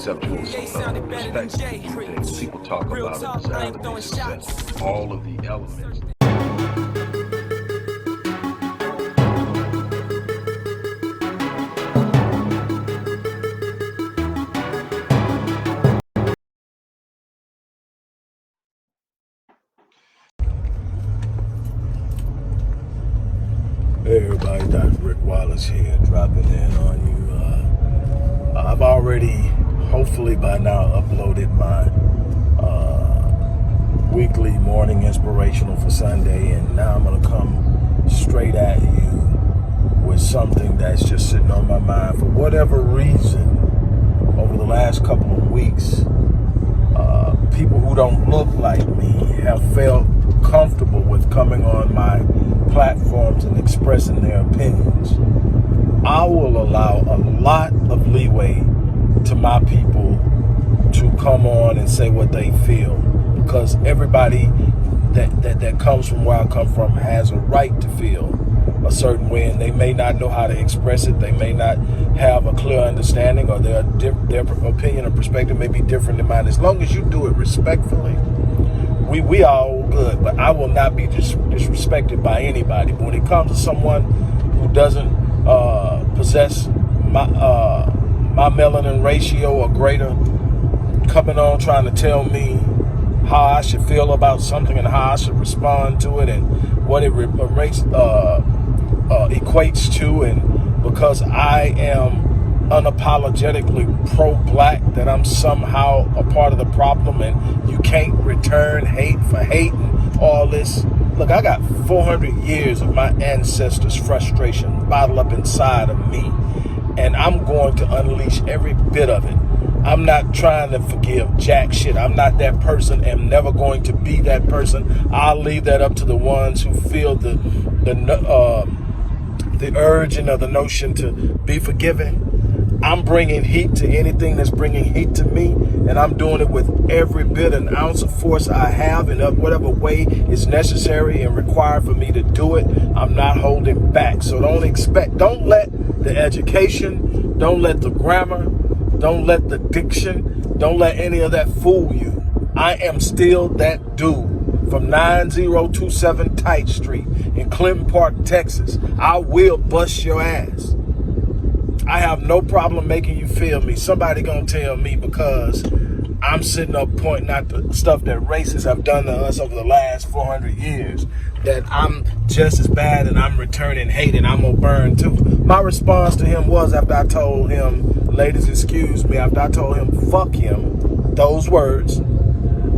conceptual respect. People talk about a desire to be successful. All of the elements. Hey everybody, Dr. Rick Wallace here, dropping in on you. I've already, hopefully by now, uploaded my weekly morning inspirational for Sunday, and now I'm going to come straight at you with something that's just sitting on my mind. For whatever reason, over the last couple of weeks, people who don't look like me have felt comfortable with coming on my platforms and expressing their opinions. I will allow a lot of leeway to my people to come on and say what they feel, because everybody that comes from where I come from has a right to feel a certain way, and they may not know how to express it. They may not have a clear understanding, or their opinion or perspective may be different than mine. As long as you do it respectfully, we are all good. But I will not be disrespected by anybody. But when it comes to someone who doesn't possess my melanin ratio or greater, coming on trying to tell me how I should feel about something and how I should respond to it and what it equates to, and because I am unapologetically pro-black, that I'm somehow a part of the problem and you can't return hate for hate and all this. Look, I got 400 years of my ancestors' frustration bottled up inside of me, and I'm going to unleash every bit of it. I'm not trying to forgive jack shit. I'm not that person, and never going to be that person. I'll leave that up to the ones who feel the urge and the notion to be forgiving. I'm bringing heat to anything that's bringing heat to me, and I'm doing it with every bit and ounce of force I have, in whatever way is necessary and required for me to do it. I'm not holding back. So don't let the education, don't let the grammar, don't let the diction, don't let any of that fool you. I am still that dude from 9027 Tite Street in Clinton Park, Texas. I will bust your ass. I have no problem making you feel me. Somebody gonna tell me, because I'm sitting up pointing out the stuff that racists have done to us over the last 400 years, that I'm just as bad and I'm returning hate and I'm gonna burn too. My response to him was, after I told him, ladies excuse me, after I told him fuck him, those words,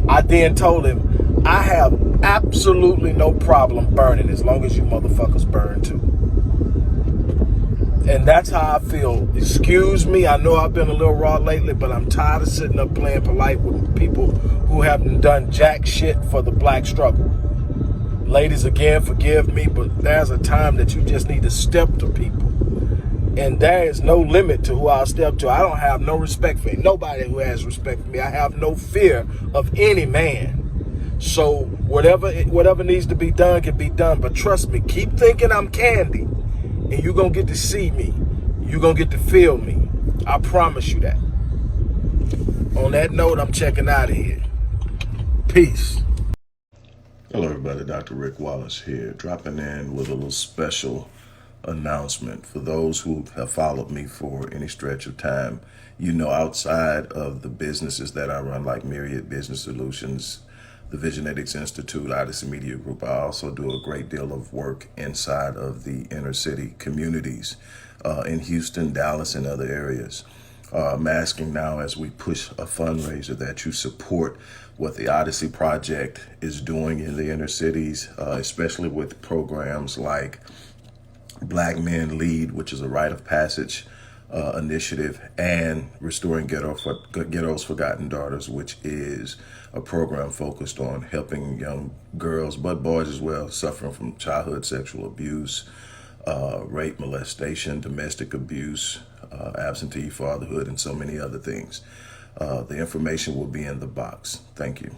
I then told him, I have absolutely no problem burning as long as you motherfuckers burn too. And that's how I feel. Excuse me, I know I've been a little raw lately, but I'm tired of sitting up playing polite with people who haven't done jack shit for the black struggle. Ladies, again, forgive me, but there's a time that you just need to step to people. And there is no limit to who I'll step to. I don't have no respect for nobody who has respect for me. I have no fear of any man. So whatever needs to be done can be done. But trust me, keep thinking I'm candy, and you're going to get to see me. You're going to get to feel me. I promise you that. On that note, I'm checking out of here. Peace. Hello everybody, Dr. Rick Wallace here, dropping in with a little special announcement. For those who have followed me for any stretch of time, you know, outside of the businesses that I run, like Myriad Business Solutions, the Visionetics Institute, Odyssey Media Group, I also do a great deal of work inside of the inner city communities in Houston, Dallas, and other areas. I'm asking now, as we push a fundraiser, that you support what the Odyssey Project is doing in the inner cities, especially with programs like Black Men Lead, which is a rite of passage initiative, and Restoring Ghettos Forgotten Daughters, which is a program focused on helping young girls, but boys as well, suffering from childhood sexual abuse, rape, molestation, domestic abuse, absentee fatherhood, and so many other things. The information will be in the box. Thank you.